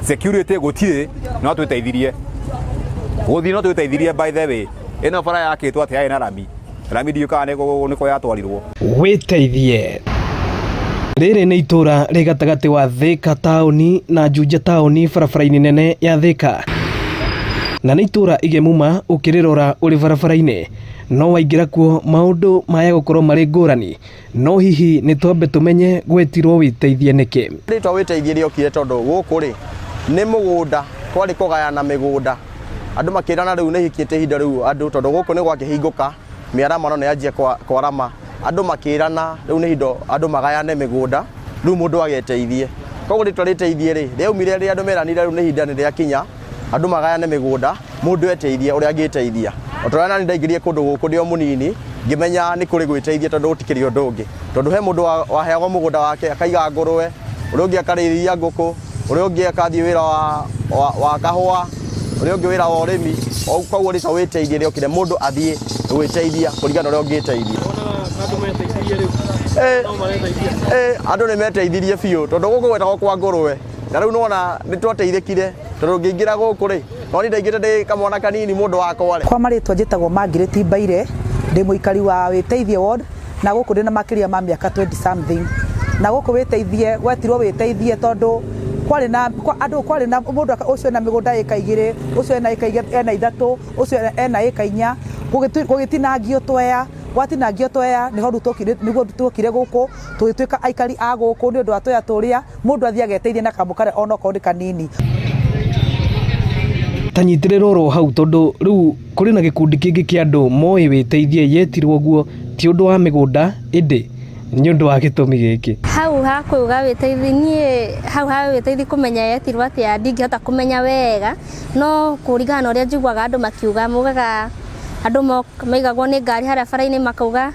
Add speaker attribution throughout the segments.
Speaker 1: security gutire no twiteithirie guthi no twiteithirie by the way eno bara yake twa tia ina rami dio kana niko yatwarirwo
Speaker 2: witeithie. Rĩrĩ nĩ itura rĩ gatagatĩ wa Thika taũni na Juja taũni barabara-inĩ nene ya Thika, na nĩ itura igemuma ũkĩrĩrora ũrĩ barabara-inĩ, no waingĩra kuo maũndũ maya gũkorwo marĩ ngũrani. No hihi nĩ twambe tũmenye gwetirwo wĩteithie nĩkĩ?
Speaker 3: Rĩtwa wĩteithie rĩokire tondũ gũkũ rĩ nĩ mũgũnda kwarĩ kũgayana mĩgũnda, andũ makĩrana rĩu nĩ hikĩte ihinda rĩu andũ tondũ gũkũ nĩ gwakĩhingũka mĩaramano nĩ yanjia kwarama, andũ makĩrana rĩu nĩ hindo andũ magayane mĩgũnda, rĩu mũndũ ageteithie. Koguo rĩtwa rĩteithie rĩ rĩaumire rĩ andũ meranire rĩu nĩ ihinda nĩ rĩakinya andũ magayane mĩgũnda, mũndũ eteithie ũrĩa angĩteithia. Otorana nĩ ndaingĩrie kũndũ gũkũ ndĩ o mũnini ngĩmenya nĩ kũrĩ gwĩteithia tondũ gũtikĩrĩ ũndũ ũngĩ, tondũ he mũndũ waheagwo mũgũnda wake akaiga ngũrwe, ũrĩa ũngĩ akarĩithia ngũkũ, ũrĩa ũngĩ akathiĩ wĩra wa kahũa, ũrĩa ũngĩ wĩra wa ũrĩmi. Koguo rĩtwa wĩteithie rĩokire mũndũ athiĩ gwĩteithia kũringana na ũrĩa ũngĩteithia. Andũ nĩ meteithirie biũ tondũ gũkũ gwetagwo kwa ngũrwe, na rĩu nona nĩ twateithĩkire tondũ ngĩingĩra gũkũ rĩ no nĩ ndaingĩte ndĩ kamwana kanini mũndũ wakwa rĩ.
Speaker 4: Kwa marĩtwa njĩtagwo Margaret Mbaire, ndĩ mũikari wa Wĩteithie ward, na gũkũ ndĩ na makĩria ma mĩaka 20 something. Na gũkũ wĩteithie gwetirwo wĩteithie tondũ kwarĩ na mũndũ ũcio ena mĩgũnda ĩka 2, ũcio ena ithatũ, ũcio ena ĩka 4, gũgĩtinangio twea. Gwatinangio twea nĩguo twokire gũkũ tũgĩtuĩka aikari a gũkũ nĩ ũndũ wa twea tũrĩa mũndũ athiĩ ageteithie na kamũkare ona okorwo nĩ kanini.
Speaker 2: Tanyitĩrĩrwo ro hau tondũ rĩu kũrĩ na gĩkundi kĩngĩ kĩa andũ moĩ wĩteithie yetirwo guo ti ũndũ wa mĩgũnda ĩndĩ nĩ ũndũ wa gĩtũmi gĩkĩ.
Speaker 5: Hau hakuga wĩteithie niĩ hau ha wĩteithie kũmenya yetirwo atĩa ndingĩhota kũmenya wega, no kũringana na ũrĩa njiguaga andũ makiuga mugaga andũ maigagwo nĩ ngari harĩa bara-inĩ makauga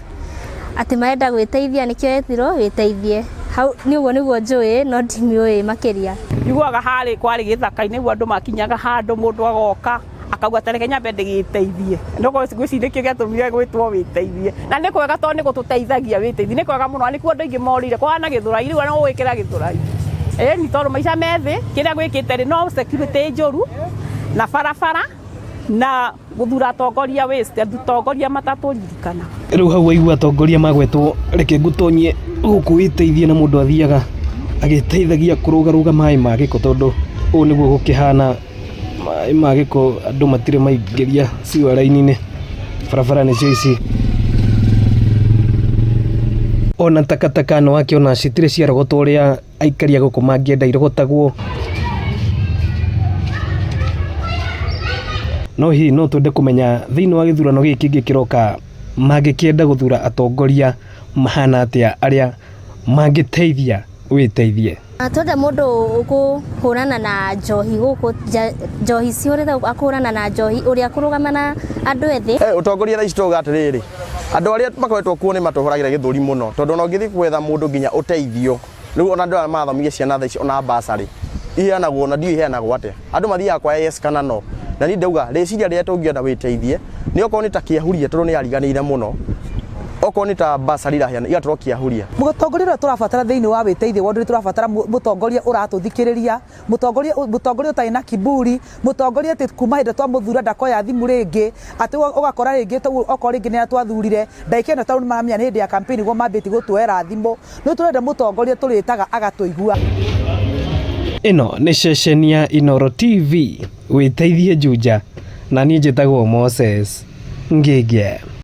Speaker 5: atĩ marenda gwĩteithia nĩkĩo yetirwo wĩteithie. Hau nĩguo njũĩ no ndimiũĩ makĩria.
Speaker 6: Njiguaga harĩ kwarĩ gĩthaka-inĩ nĩguo andũ makinyaga handũ mũndũ agoka akauga tareke nyambe ndĩgĩteithie, nĩguo gwĩciria kĩo gĩatũmire gwĩtwo wĩteithie. Na nĩ kwega tondũ nĩ gũtũteithagia wĩteithie, nĩ kwega mũno, nĩkuo andũ aingĩ morire kwana gĩthũrai rĩu no gwĩkĩra gĩthũrai. Nĩ tondũ maica methĩ kĩrĩa gwĩkĩte rĩ no security njũru na barabara na guthura atongoria atongoria matatũririkana.
Speaker 2: Rĩu hau waigua atongoria magwetwo reke ngũtonyie gũkũ wĩteithie na mũndũ athiaga agĩteithagia kũrũgarũga maĩ ma gĩko tondũ ũũ nĩguo gũkĩhana. Maĩ ma gĩko andũ matirĩ maingĩria ciwa raini-inĩ, barabara nĩcio ici. Ona takataka no akĩona citirĩ ciarogotwo ũrĩa aikari a gũkũ mangĩenda irogotagwo. No hihi no twende kũmenya thĩinĩ wa gĩthurano gĩkĩ kĩngĩ kĩroka mangĩkĩenda gũthura atongoria mahana atĩa arĩa mangĩteithia wĩteithie.
Speaker 5: Twenda mũndũ ũkũhũrana na njohi gũkũ, njohi ciũrĩte akũhũrana na njohi ũrĩa kũrũgama na andũ ethĩ.
Speaker 3: Ũtongoria thaa ici tũuga atĩrĩrĩ, andũ arĩa makoretwo kuo nĩ matũhũragĩra gĩthũri mũno tondũ ona ũngĩthiĩ gwetha mũndũ nginya ũteithio, rĩu ona andũ arĩa mathomithia ciana thaa ici ona mbacarĩ iheanagwo na ndiũ iheanagwo atĩa, andũ mathiaga kwa yes kana no. Na niĩ ndauga rĩciria rĩrĩa tũngĩenda wĩteithie nĩ okorwo nĩ ta kĩahuria tondũ nĩ ariganĩire mũno, okorwo nĩ ta basari iraheana igakorwo kĩahuria.
Speaker 4: Mũtongoria ũrĩa tũrabatara thĩinĩ wa wĩteithie wothe nĩ tũrabatara mũtongoria ũratũthikĩrĩria, mũtongoria ũtarĩ na kiburi, mũtongoria atĩ kuma hĩndĩ twamũthura ndakoya thimũ rĩngĩ, atĩ ũgakora rĩngĩ okorwo rĩngĩ nĩ atwathurire ndagĩka ĩno tondũ maramenya nĩ hĩndĩ ya campaign nĩguo mambĩtie gũtuoera thimũ. Nĩ tũrenda mũtongoria tũrĩtaga agatũigua.
Speaker 2: Ĩno nĩ ceceni ya Inooro TV, wĩteithie Juja, na niĩ njĩtagwo Moses Ngĩgĩ.